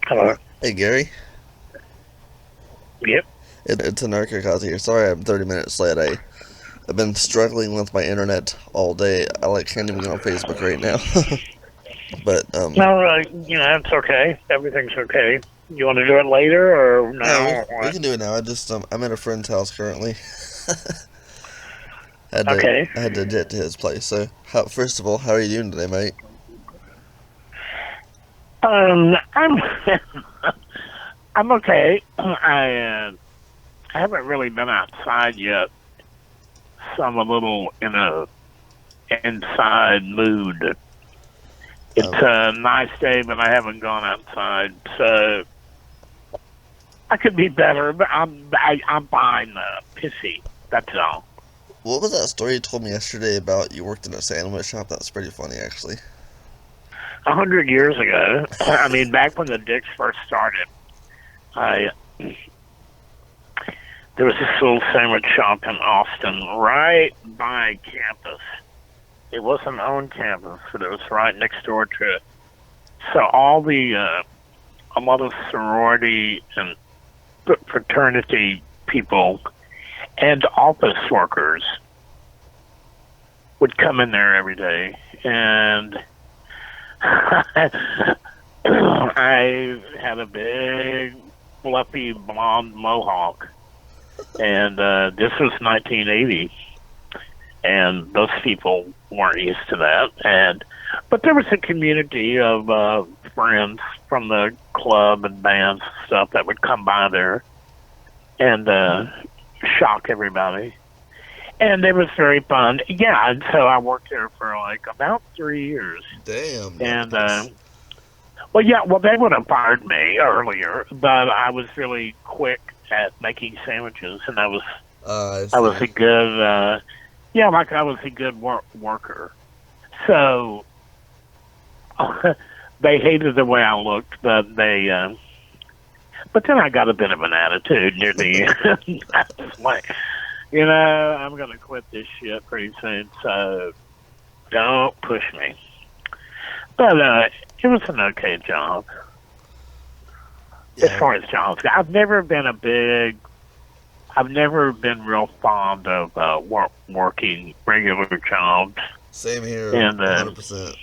Hello. Hey Gary, Yep. it's Anarka Akaza here. Sorry I'm 30 minutes late. I've been struggling with my internet all day. Can't even get on Facebook right now. but No, it's okay. Everything's okay. You want to do it later or no, now we or we what? can do it now. I'm at a friend's house currently. had to Okay. I had to jet to his place. So first of all, how are you doing today, mate? I'm I'm okay. I haven't really been outside yet, so I'm a little in a inside mood. It's Um, a nice day, but I haven't gone outside, so I could be better. But I'm fine. Pissy. That's all. what was that story you told me yesterday about you worked in a sandwich shop? That was pretty funny, actually. 100 years ago, I mean, back when the Dicks first started, I there was this little sandwich shop in Austin, right by campus. It wasn't on campus, but it was right next door to it. So a lot of sorority and fraternity people and office workers would come in there every day, and I had a big, fluffy blonde mohawk, and this was 1980, and those people weren't used to that. And but there was a community of friends from the club and bands and stuff that would come by there and shock everybody. And it was very fun. Yeah, and so I worked there for like about 3 years. Damn, And that's well, yeah, well, they would have fired me earlier, but I was really quick at making sandwiches, and I I was see. a good, yeah, like I was a good worker. So they hated the way I looked, but then I got a bit of an attitude near the end. I was like, I'm gonna quit this shit pretty soon, so don't push me. But it was an okay job as Yeah, far as jobs go. I've never been real fond of working regular jobs, same here, and 100%.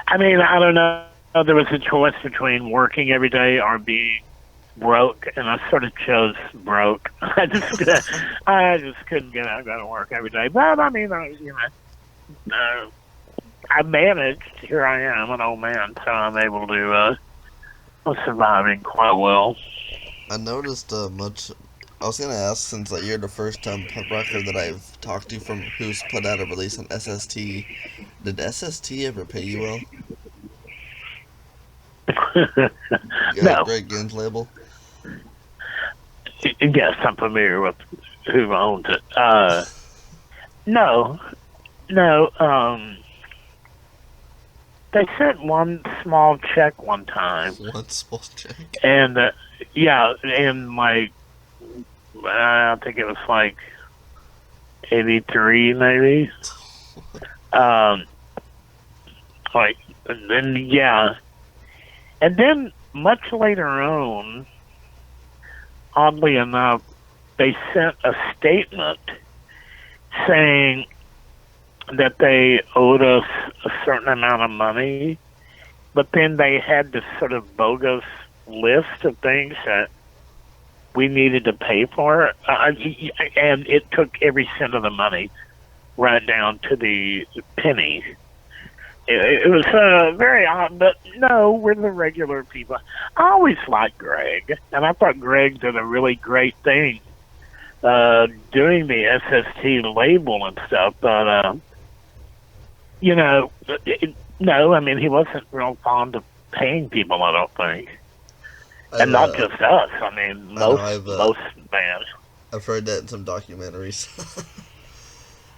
I mean, I don't know. There was a choice between working every day or being broke, and I sort of chose broke. I just couldn't get out and go to work every day. But I mean, I managed. Here I am, an old man, so I'm able to. I'm surviving quite well. I noticed much. I was gonna ask since you're the first punk rocker that I've talked to from who's put out a release on SST. Did SST ever pay you well? No, Greg Ginn's label. yes, I'm familiar with who owns it. No, no. They sent one small check one time, One small check. and yeah, and like I think it was like 83 maybe. Um, like and then yeah, and then much later on, oddly enough, they sent a statement saying that they owed us a certain amount of money, but then they had this sort of bogus list of things that we needed to pay for, and it took every cent of the money right down to the penny. It was very odd, but no, we're the regular people. I always liked Greg, and I thought Greg did a really great thing doing the SST label and stuff, but you know, no, I mean, he wasn't real fond of paying people, I don't think. I've And not just us. I mean, I know most bands. I've heard that in some documentaries.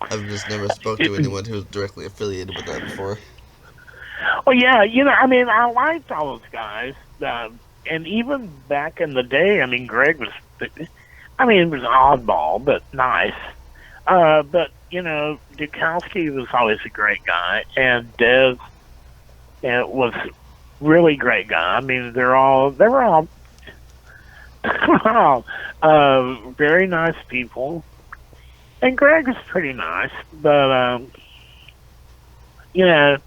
I've just never spoke to anyone who's directly affiliated with that before. Well, yeah, I mean, I liked all those guys. And even back in the day, I mean, Greg was, I mean, it was an oddball, but nice. But, Dukowski was always a great guy. And Dev was really great guy. I mean, they were all very nice people, and Greg was pretty nice. But you know,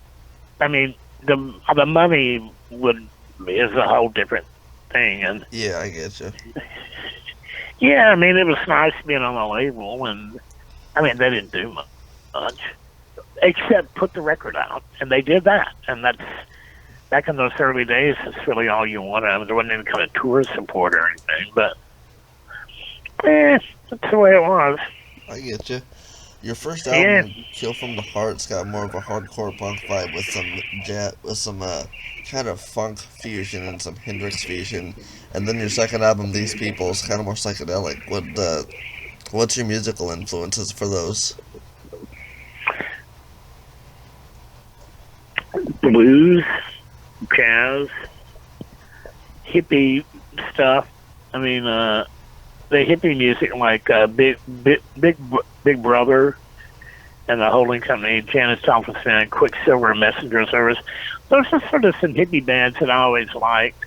I mean, the money would is a whole different thing, and Yeah, I get you. yeah, I mean, it was nice being on a label, and I mean, they didn't do much except put the record out, and they did that, and that's back in those early days. It's really all you wanted. I mean, there wasn't any kind of tour support or anything, but that's the way it was. I get you. Your first Yeah, album, "Kill from the Heart's got more of a hardcore punk vibe with some kind of funk fusion and some Hendrix fusion, and then your second album, "These People," is kind of more psychedelic. What's your musical influences for those? blues, jazz, hippie stuff. I mean, the hippie music like Big Brother and the Holding Company, Janis Joplin Band, Quicksilver, Messenger Service. Those are sort of some hippie bands that I always liked.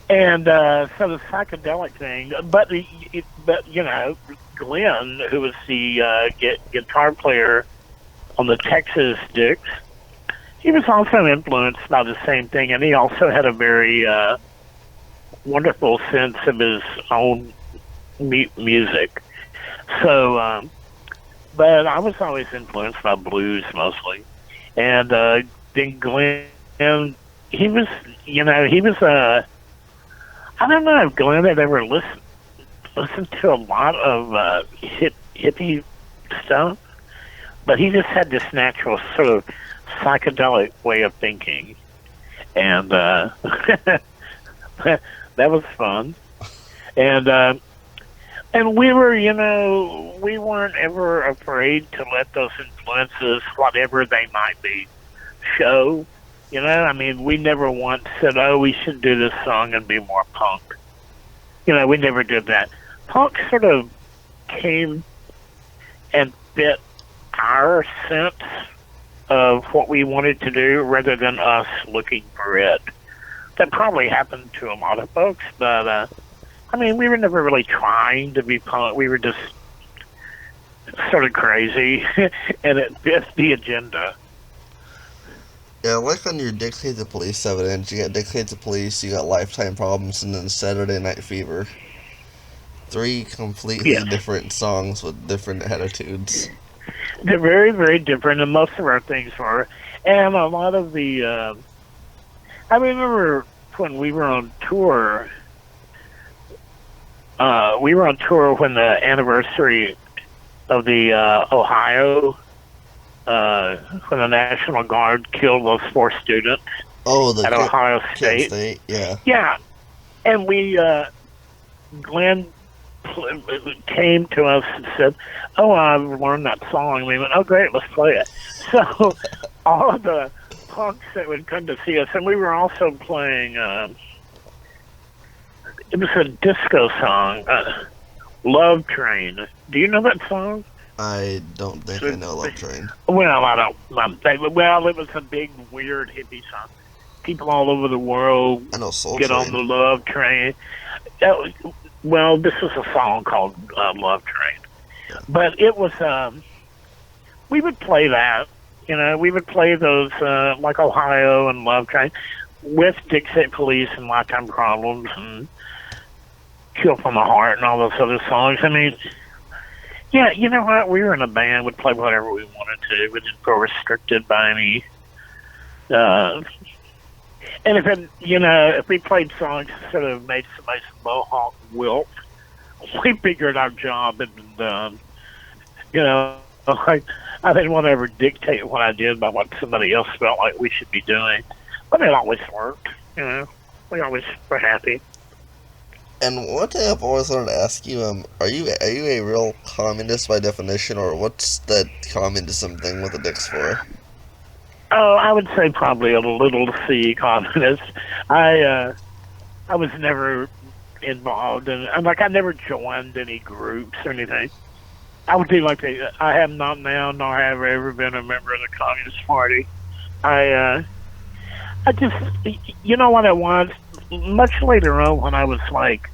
And so the psychedelic thing, but you know, Glenn, who was the guitar player on the Texas Dicks, he was also influenced by the same thing, and he also had a very wonderful sense of his own music. So, but I was always influenced by blues mostly, and then Glenn, he was, you know, he was I don't know if Glenn had ever listened to a lot of hippie stuff, but he just had this natural sort of psychedelic way of thinking, and that was fun. And we were, you know, we weren't ever afraid to let those influences, whatever they might be, show. You know, I mean, we never once said, "Oh, we should do this song and be more punk." You know, we never did that. Punk sort of came and fit our sense of what we wanted to do rather than us looking for it. That probably happened to a lot of folks, but I mean, we were never really trying to be punk. We were just sort of crazy, and it fit the agenda. Yeah, like on your Dictate the Police 7-inch, you got Dictate the Police, you got Lifetime Problems, and then Saturday Night Fever. Three completely Yes, different songs with different attitudes. they're very, very different, and most of our things were. And a lot of the, I remember when we were on tour. We were on tour when the anniversary of the Ohio, when the National Guard killed those 4 students Oh, the at Ohio Kent State. State, yeah. Yeah, and Glenn came to us and said, "Oh, I've learned that song." And we went, "Oh, great, let's play it." So all of the punks that would come to see us, and we were also playing. It was a disco song, "Love Train." Do you know that song? I don't think I know Love Train. Well, I don't. Well, it was a big, weird hippie song. People all over the world I know Soul get on Train. the love train. Uh, well, this was a song called "Love Train," but it was. We would play that. You know, we would play those like Ohio and Love Train with Dixie Police and Lifetime Problems and Kill from the Heart and all those other songs. I mean, yeah, you know what? We were in a band, would play whatever we wanted to. We didn't feel restricted by any. Uh, and if we played songs that sort of made somebody's mohawk wilt, we figured our job had been done. You know, I didn't want to ever dictate what I did by what somebody else felt like we should be doing, but it always worked. You know, we always were happy. And one thing I've always wanted to ask you, are you a real communist by definition, or what's that communism thing with the dicks for? Oh, I would say probably a little C communist. I was never involved in. I'm like I never joined any groups or anything. I would be like I have not now, nor have I ever been a member of the Communist Party. I I just, you know what I was? Much later on, when I was like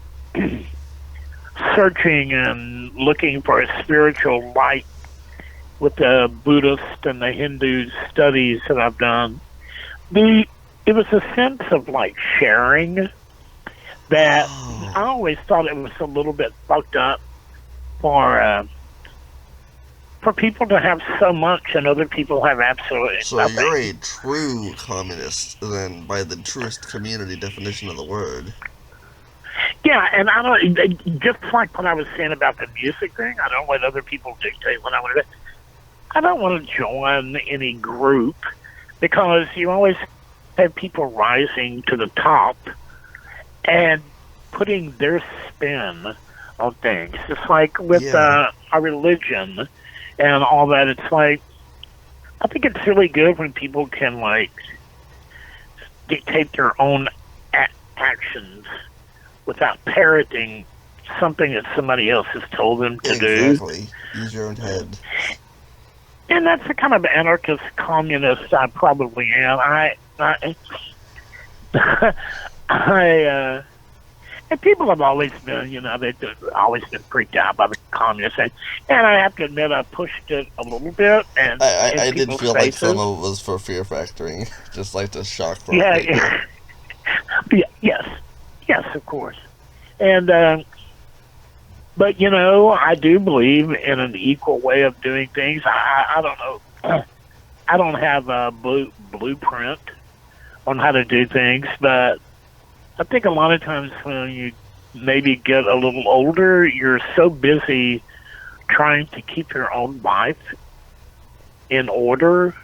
searching and looking for a spiritual light with the Buddhist and the Hindu studies that I've done, the it was a sense of like sharing that Oh, I always thought it was a little bit fucked up for uh, for people to have so much and other people have absolutely so you're nothing. a true communist, then, by the truest community definition of the word. Yeah, and I don't just like what I was saying about the music thing. I don't let other people dictate what I want to do. I don't want to join any group because you always have people rising to the top and putting their spin on things. It's like with Yeah, our religion and all that. It's like I think it's really good when people can like dictate their own actions without parroting something that somebody else has told them to do. exactly. Use your own head. And that's the kind of anarchist communist I probably am. I and people have always been, they've always been freaked out by the communists, and I have to admit I pushed it a little bit, and in I did people's feel like some faces. of it was for fear factoring, just like to shock rock Yeah, people. yeah, yes, yes, of course, and but I do believe in an equal way of doing things. I don't know. I don't have a blueprint on how to do things, but I think a lot of times when you maybe get a little older, you're so busy trying to keep your own life in order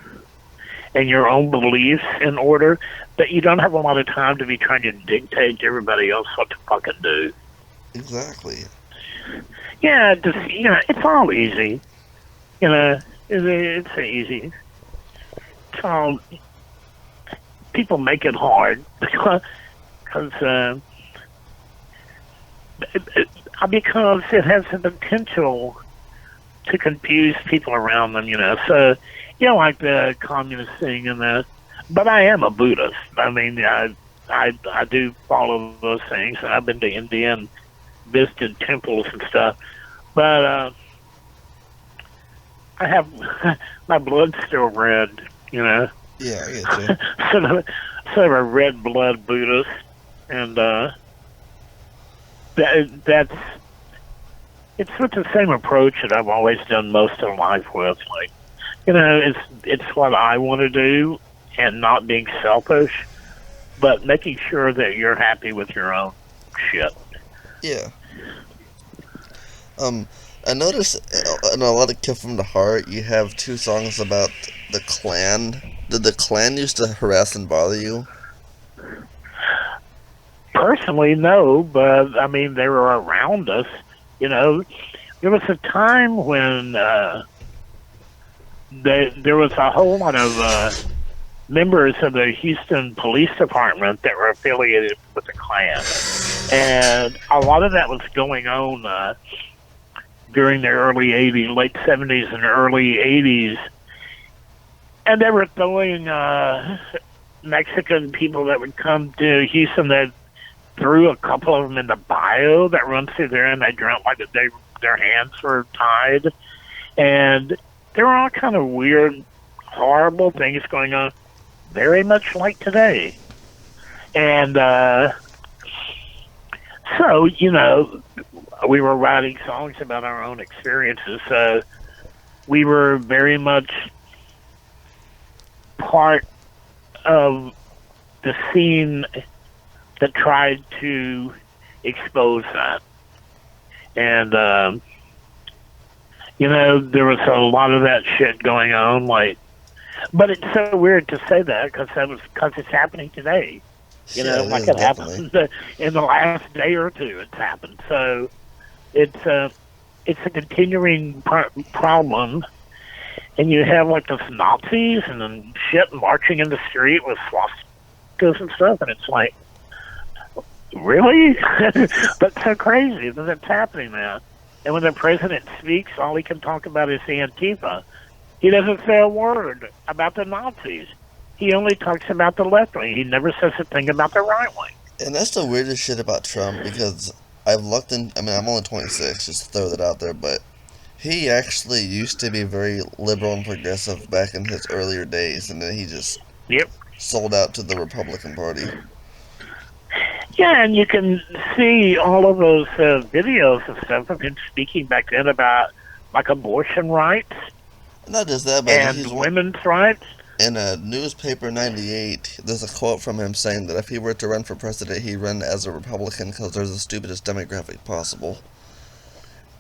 and your own beliefs in order that you don't have a lot of time to be trying to dictate to everybody else what to fucking do. Exactly. Yeah, just it's all easy. It's easy. It's all people make it hard because because it has the potential to confuse people around them. So like the communist thing and that. But I am a Buddhist. I mean, I do follow those things. I've been to India and visited temples and stuff. But I have my blood's still red. Yeah, I get you. sort of sort of a red blood Buddhist, and that's it's with the same approach that I've always done most of life with. Like, it's what I want to do, and not being selfish, but making sure that you're happy with your own shit. Yeah. Um, I noticed in a lot of Kill from the Heart, you have two songs about the Klan. Did the Klan used to harass and bother you? Personally, no, but I mean they were around us. You know, there was a time when there was a whole lot of members of the Houston Police Department that were affiliated with the Klan, and a lot of that was going on during the early '80s, late '70s, and early '80s, and they were throwing Mexican people that would come to Houston that threw a couple of them in the bayou that runs through there, and they dreamt like their hands were tied, and there were all kind of weird, horrible things going on, very much like today. And so, we were writing songs about our own experiences. So we were very much part of the scene that tried to expose that. And, there was a lot of that shit going on. But it's so weird to say that because it's happening today. Yeah, it Like is, it definitely. happened in the last day or two. It's happened. So it's a continuing problem. And you have like those Nazis and then shit marching in the street with swastikas and stuff, and it's like, really? That's so crazy that it's happening now. And when the president speaks, all he can talk about is Antifa. He doesn't say a word about the Nazis. He only talks about the left wing. He never says a thing about the right wing. And that's the weirdest shit about Trump, because I've looked in. I mean, I'm only 26, just to throw that out there, but he actually used to be very liberal and progressive back in his earlier days, and then he just Yep. sold out to the Republican Party. Yeah, and you can see all of those videos and stuff of him speaking back then about like abortion rights Not just that, but and he's women's rights. in a newspaper 98. There's a quote from him saying that if he were to run for president, he'd run as a Republican because they're the stupidest demographic possible.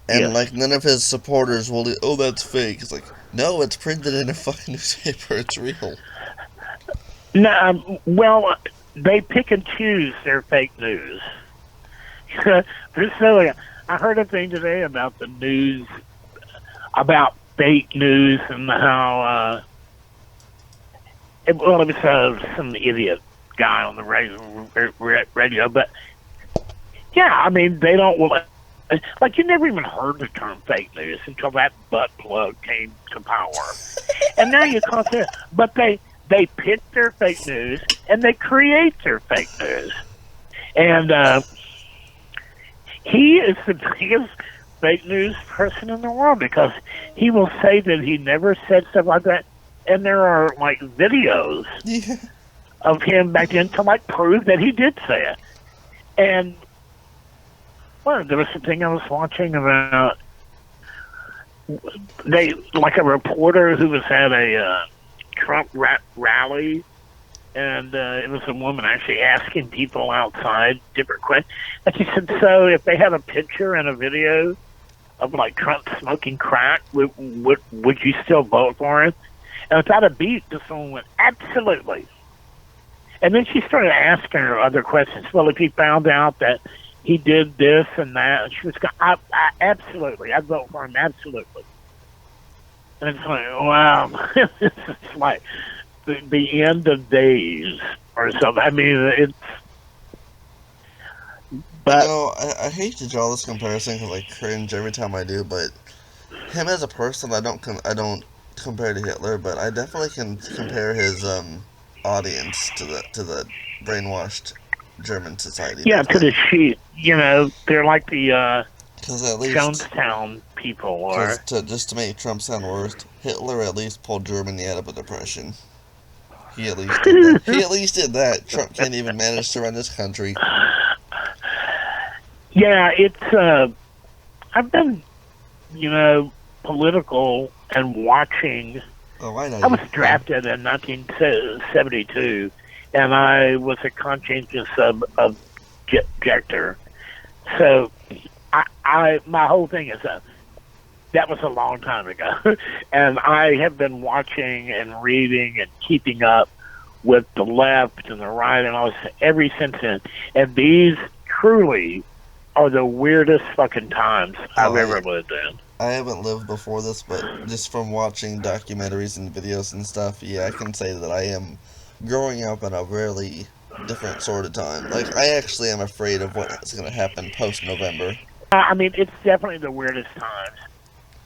And Yes. like none of his supporters will. Oh, that's fake. It's like, no, it's printed in a fucking newspaper. It's real. No, well, they pick and choose their fake news. So, I heard a thing today about the news, about fake news and how, it was some idiot guy on the radio, but yeah, I mean, they don't, like, you never even heard the term fake news until that butt plug came to power. And now you can't say it, but they pick their fake news and they create their fake news. And he is the biggest fake news person in the world, because he will say that he never said stuff like that. And there are like videos of him back then to like prove that he did say it. And well, there was something I was watching about like a reporter who was at a Trump rally, and it was a woman actually asking people outside different questions. And she said, so if they had a picture and a video of like Trump smoking crack, would you still vote for him? And without a beat, this woman went, absolutely. And then she started asking her other questions. Well, if he found out that he did this and that, and she was going, I absolutely, I'd vote for him, absolutely. And it's like, wow, this is like the end of days or something. I mean, it's. But You know, I hate to draw this comparison because I cringe every time I do, but him as a person, I don't compare to Hitler, but I definitely can compare his audience to the brainwashed German society. yeah, to the sheep. You know, they're like the Because at least Jonestown people, or just to make Trump sound worse, Hitler at least pulled Germany out of a depression. He at least did that. He at least did that. Trump can't even manage to run this country. yeah, it's. I've been, political and watching. Oh, I know. I was drafted in 1972, and I was a conscientious objector. So, my whole thing is that was a long time ago, and I have been watching and reading and keeping up with the left and the right and all this ever since then. And these truly are the weirdest fucking times I've ever lived in. I haven't lived before this, but just from watching documentaries and videos and stuff, yeah, I can say that I am growing up in a really different sort of time. Like, I actually am afraid of what's going to happen post-November. I mean, it's definitely the weirdest times.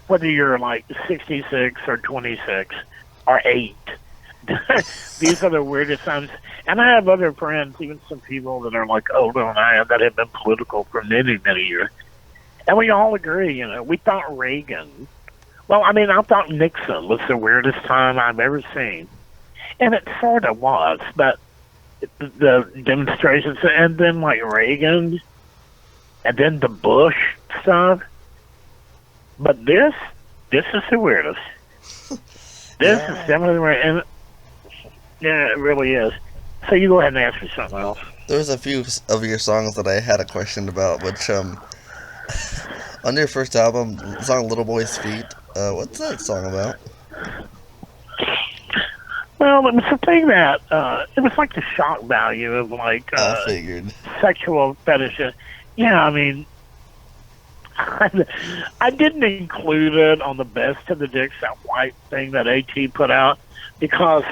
Whether you're like 66 or 26 or 8. These are the weirdest times. And I have other friends, even some people that are like older than I am, that have been political for many, many years. And we all agree, we thought Reagan. Well, I mean, I thought Nixon was the weirdest time I've ever seen. And it sort of was, but the demonstrations, and then like Reagan, and then the Bush stuff. But this is the weirdest. This is definitely the weirdest. And yeah, it really is. So you go ahead and ask me something else. There's a few of your songs that I had a question about, which, on your first album, the song Little Boy's Feet, what's that song about? Well, it was the thing that, it was like the shock value of like, I figured. Sexual fetishes. Yeah, I mean, I didn't include it on the Best of the Dicks, that white thing that AT put out, because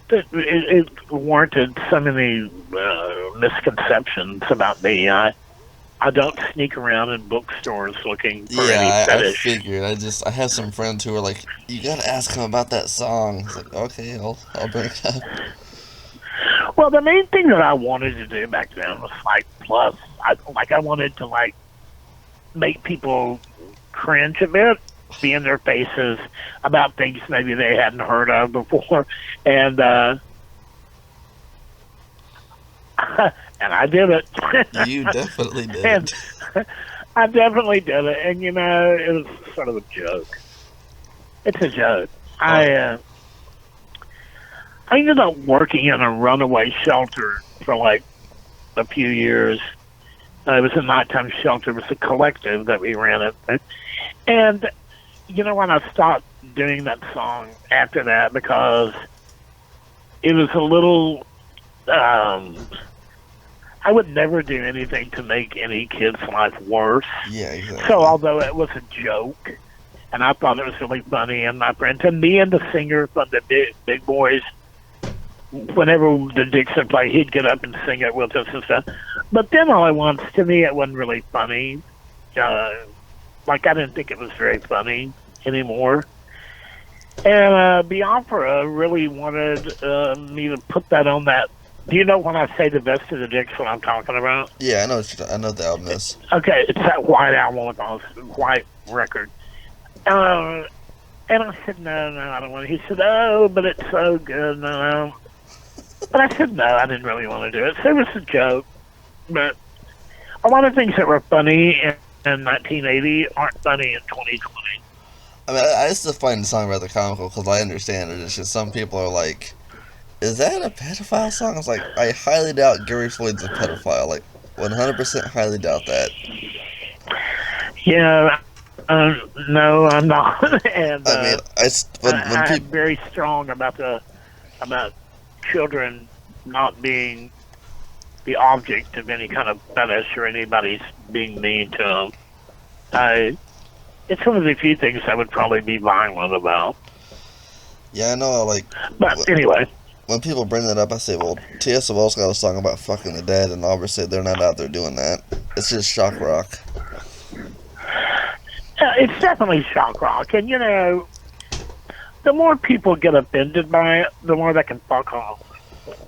it warranted so many misconceptions about me. I I don't sneak around in bookstores looking for any Yeah, I fetish. figured. I have some friends who are like, you gotta ask him about that song. It's like, okay, I'll bring it up. Well, the main thing that I wanted to do back then was like, plus, I wanted to like make people cringe a bit, be in their faces about things maybe they hadn't heard of before, and and I did it. You definitely did And it. I definitely did it, and it was sort of a joke. It's a joke. Oh, I ended up working in a runaway shelter for like a few years. It was a nighttime shelter. It was a collective that we ran it, and when I stopped doing that song after that because it was a little. I would never do anything to make any kid's life worse. yeah, So exactly. although it was a joke, and I thought it was really funny, and my friends and me and the singer from the Big Boys, whenever the Dixon play, he'd get up and sing it with us and stuff. But then all at once, to me, it wasn't really funny. Uh, like I didn't think it was very funny anymore. And Biafra really wanted me to put that on that. Do you know when I say the best of the Dicks what I'm talking about? Yeah, I know the album is. Okay, it's that white album with all white record. Uh, and I said, no, I don't want to. He said, oh, but it's so good. No. But I said, no, I didn't really want to do it. So it was a joke. But a lot of things that were funny in 1980 aren't funny in 2020. I mean, I still find the song rather comical because I understand it. It's just some people are like, is that a pedophile song? I was like, I highly doubt Gary Floyd's a pedophile. Like, 100% highly doubt that. Yeah, no, I'm not. And I mean, when I'm people, very strong about children not being the object of any kind of fetish or anybody's being mean to them. It's one of the few things I would probably be violent about. yeah, I know, like, But anyway, when people bring that up, I say, well, TSOL's got a song about fucking the dead, and obviously they're not out there doing that. It's just shock rock. it's definitely shock rock. And, the more people get offended by it, the more they can fuck off.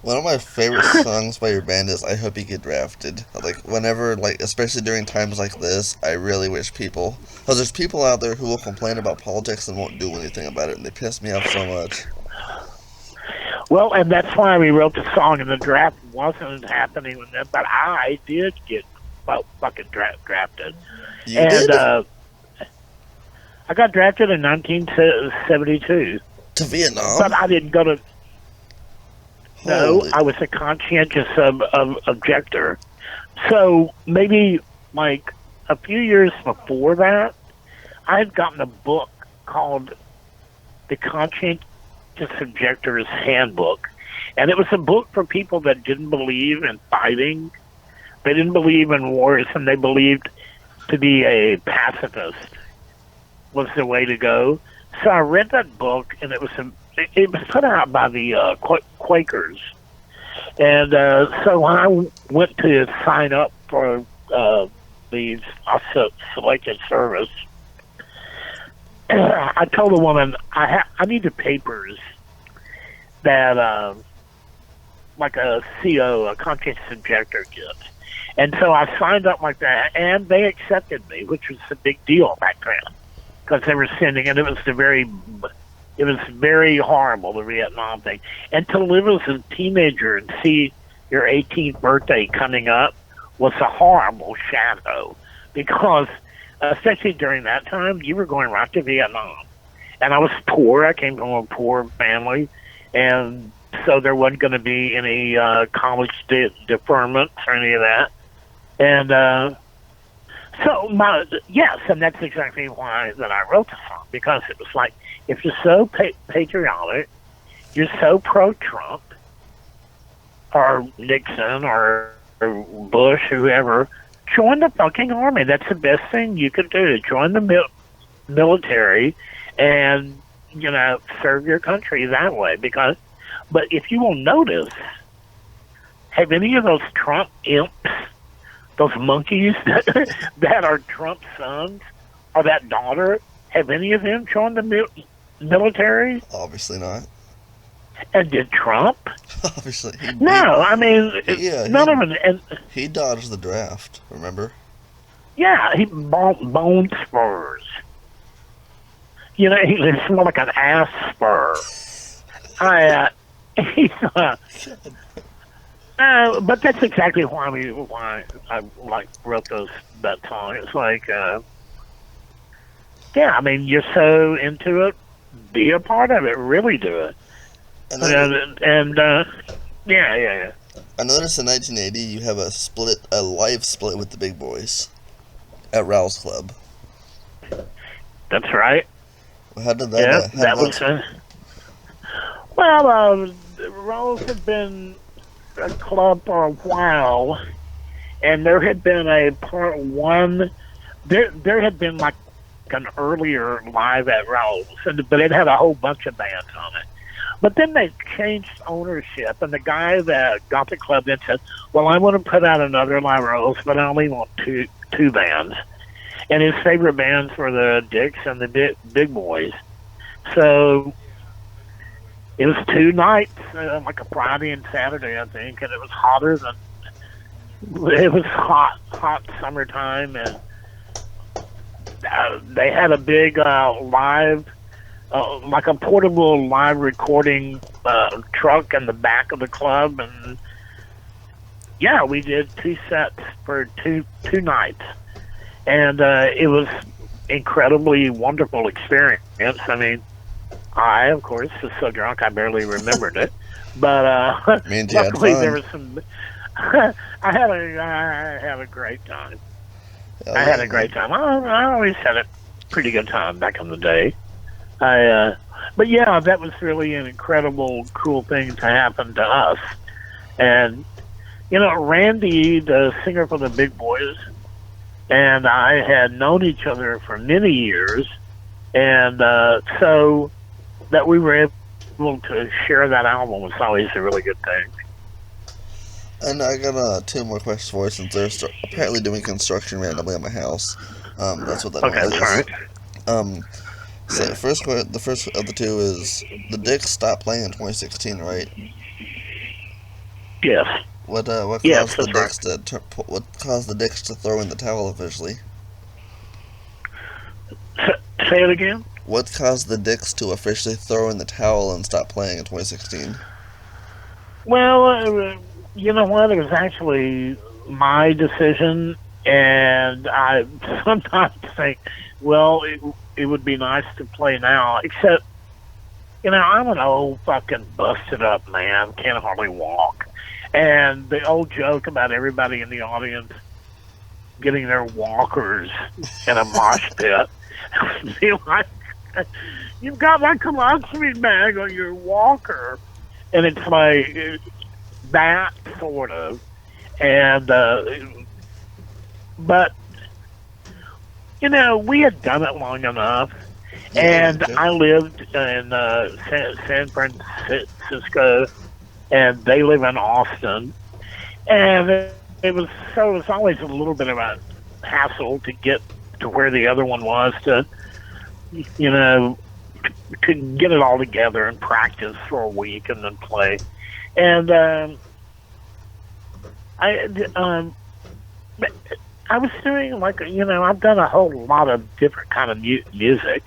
One of my favorite songs by your band is "I Hope You Get Drafted." Like whenever, like especially during times like this, I really wish people, because there's people out there who will complain about politics and won't do anything about it, and they piss me off so much. Well, and that's why we wrote the song, and the draft wasn't happening with them, but I did get fucking drafted. You And did I got drafted in 1972, to but Vietnam. I didn't go to. No, Holy, I was a conscientious objector. So maybe like a few years before that, I had gotten a book called The Conscientious Objector's Handbook. And it was a book for people that didn't believe in fighting. They didn't believe in wars, and they believed to be a pacifist was the way to go. So I read that book, and it was put out by the Quakers. And so when I went to sign up for the selected service, I told the woman I need the papers that like a CO, a conscientious objector, gets. And so I signed up like that, and they accepted me, which was a big deal back then because they were sending, and it was very horrible, the Vietnam thing. And to live as a teenager and see your 18th birthday coming up was a horrible shadow because, especially during that time, you were going right to Vietnam. And I was poor. I came from a poor family, and so there wasn't going to be any college deferments or any of that. And yes, and that's exactly why that I wrote the song, because it was like, if you're so patriotic, you're so pro-Trump, or Nixon, or Bush, whoever, join the fucking army. That's the best thing you could do. Join the military and, serve your country that way. But if you will notice, have any of those Trump imps those monkeys that are Trump's sons or that daughter, have any of them joined the military? Obviously not. And did Trump? Obviously. No, I mean, none of them. And he dodged the draft, remember? yeah, he bone spurs. You know, it's more like an ass spur. He's, but that's exactly why I like wrote that song. It's like, yeah, I mean, you're so into it, be a part of it, really do it. Yeah. I noticed in 1980 you have a live split with the big boys at Raoul's Club. That's right. How did that? Yeah, that was. Well, Raoul's had been a club for a while, and there had been a part one. There had been like an earlier live at Raoul's, but it had a whole bunch of bands on it. But then they changed ownership, and the guy that got the club then said, "Well, I want to put out another live Raoul's, but I only want two bands." And his favorite bands were the Dicks and the Big Boys. So it was 2 nights, like a Friday and Saturday, I think, and it was hotter than it was hot summertime, and they had a big live, like a portable live recording truck in the back of the club, and yeah, we did 2 sets for two nights, and it was incredibly wonderful experience. I mean, I, of course, was so drunk I barely remembered it, but luckily there was some. I had a great time. I had a great time. I always had a pretty good time back in the day. But yeah, that was really an incredible, cool thing to happen to us. And you know, Randy, the singer for the Big Boys, and I had known each other for many years, and so that we were able to share that album was always a really good thing. And I got 2 more questions for you, since they're apparently doing construction randomly on my house. That's what that Okay, is. that's right. So the first of the 2 is the Dicks stopped playing in 2016, right? Yes. What caused the Dicks what caused the Dicks to throw in the towel officially? Say it again. What caused the Dicks to officially throw in the towel and stop playing in 2016? Well, you know what? It was actually my decision, and I sometimes think, well, it would be nice to play now, except, you know, I'm an old fucking busted up man, can't hardly walk. And the old joke about everybody in the audience getting their walkers in a mosh pit. Be like, you've got my colostomy bag on your walker. And it's like that, sort of. And, but, you know, we had done it long enough. And I lived in San Francisco, and they live in Austin. And it was always a little bit of a hassle to get to where the other one was, to, you know, to get it all together and practice for a week and then play. And I was doing, like, you know, I've done a whole lot of different kind of music.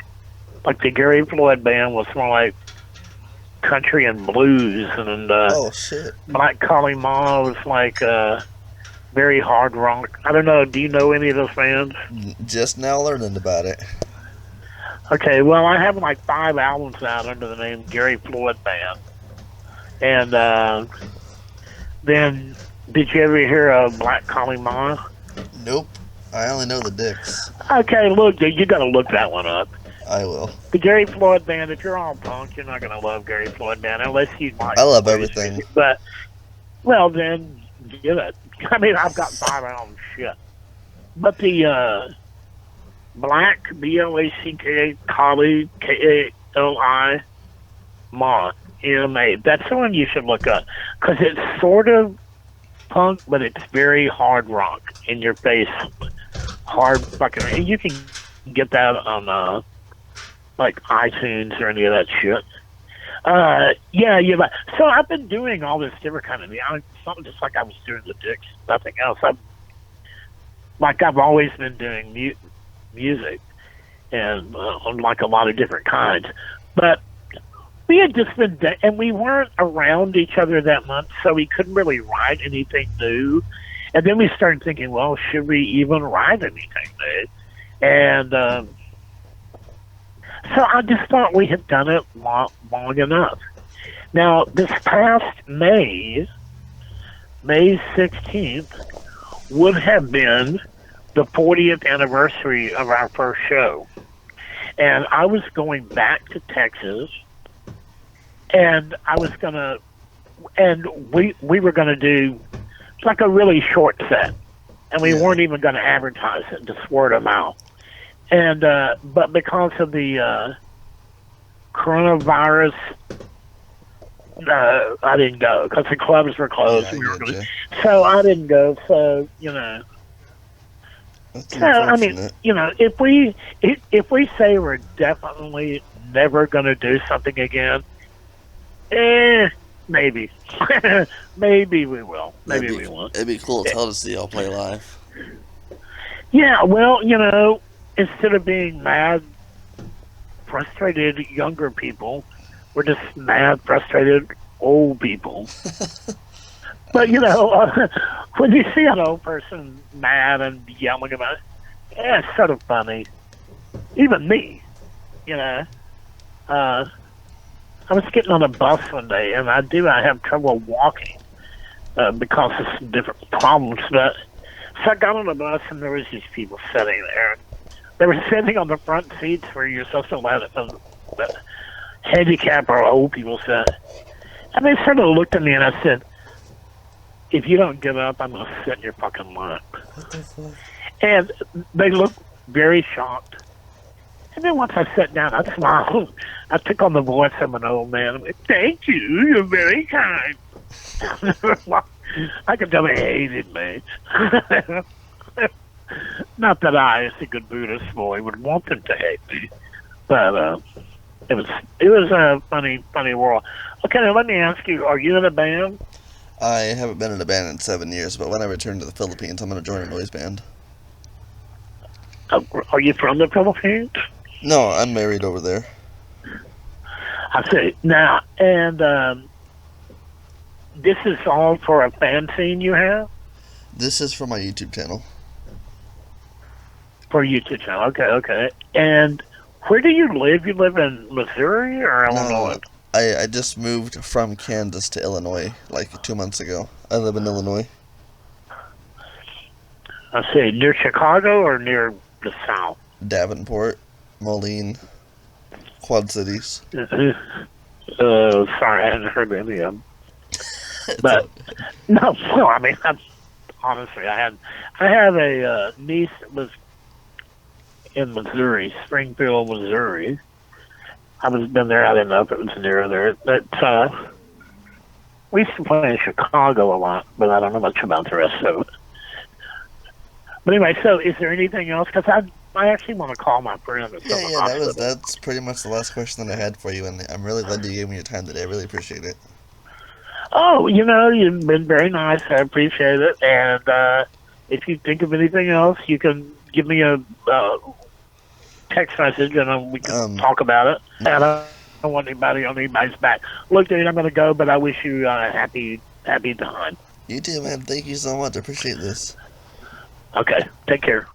Like the Gary Floyd band was more like country and blues, and oh shit, Black Kali Ma was like very hard rock. I don't know. Do you know any of those bands? Just now learning about it. Okay, well, I have like 5 albums out under the name Gary Floyd Band. And then, did you ever hear of Black Kali Ma? Nope. I only know the Dicks. Okay, look, you got to look that one up. I will. The Gary Floyd Band. If you're all punk, you're not going to love Gary Floyd Band unless you like. I love everything. Music. But, well, then get it. I mean, I've got 5 albums. Shit. But the Black, B-L-A-C-K, Kali, K-A-L-I, Ma, M-A. That's the one you should look up, because it's sort of punk, but it's very hard rock, in your face, hard fucking. And you can get that on like iTunes or any of that shit. Yeah. So I've been doing all this different kind of something just like I was doing the Dicks, nothing else. I've always been doing music, and on like a lot of different kinds. But we had just been, and we weren't around each other that much, so we couldn't really write anything new. And then we started thinking, well, should we even write anything new? And so I just thought we had done it long enough. Now, this past May 16th, would have been the 40th anniversary of our first show. And I was going back to Texas, and I was going to, and we were going to do like a really short set. And we weren't even going to advertise it, just word of mouth. And, but because of the coronavirus, I didn't go because the clubs were closed. Yeah, so I didn't go. So, you know. That's So, I mean, you know, if we say we're definitely never going to do something again, maybe. Maybe we will. Maybe we won't. It'd be cool to see y'all play live. Yeah, well, you know, instead of being mad, frustrated younger people, we're just mad, frustrated old people. But, you know, when you see an old person mad and yelling about it, it's sort of funny. Even me, you know. I was getting on a bus one day, and I have trouble walking because of some different problems. But so I got on the bus, and there was these people sitting there. They were sitting on the front seats where you're supposed to let the handicap or old people sit. And they sort of looked at me, and I said, if you don't get up, I'm going to sit in your fucking lap. What the fuck? And they looked very shocked. And then once I sat down, I smiled. I took on the voice of an old man. I'm like, thank you. You're very kind. I could tell they hated me. Not that I, as a good Buddhist boy, would want them to hate me. But it was a funny world. Okay, now let me ask you, are you in a band? I haven't been in a band in 7 years, but when I return to the Philippines, I'm going to join a noise band. Are you from the Philippines? No, I'm married over there. I see. Now, and this is all for a fan scene you have? This is for my YouTube channel. For a YouTube channel, okay. And where do you live? You live in Missouri or Illinois? I just moved from Kansas to Illinois like 2 months ago. I live in Illinois. I see. Near Chicago or near the South? Davenport, Moline, Quad Cities. Sorry, I hadn't heard any of them. But no, I mean, honestly, I have a niece that was in Missouri, Springfield, Missouri. I was been there. I didn't know if it was near there. But we used to play in Chicago a lot, but I don't know much about the rest of it. But anyway, so is there anything else? Because I actually want to call my friend. That's pretty much the last question that I had for you, and I'm really glad you gave me your time today. I really appreciate it. Oh, you know, you've been very nice. I appreciate it. And if you think of anything else, you can give me a text message, and we can talk about it. And I don't want anybody on anybody's back. Look, dude, I'm going to go, but I wish you a happy time. You too, man. Thank you so much. I appreciate this. Okay, take care.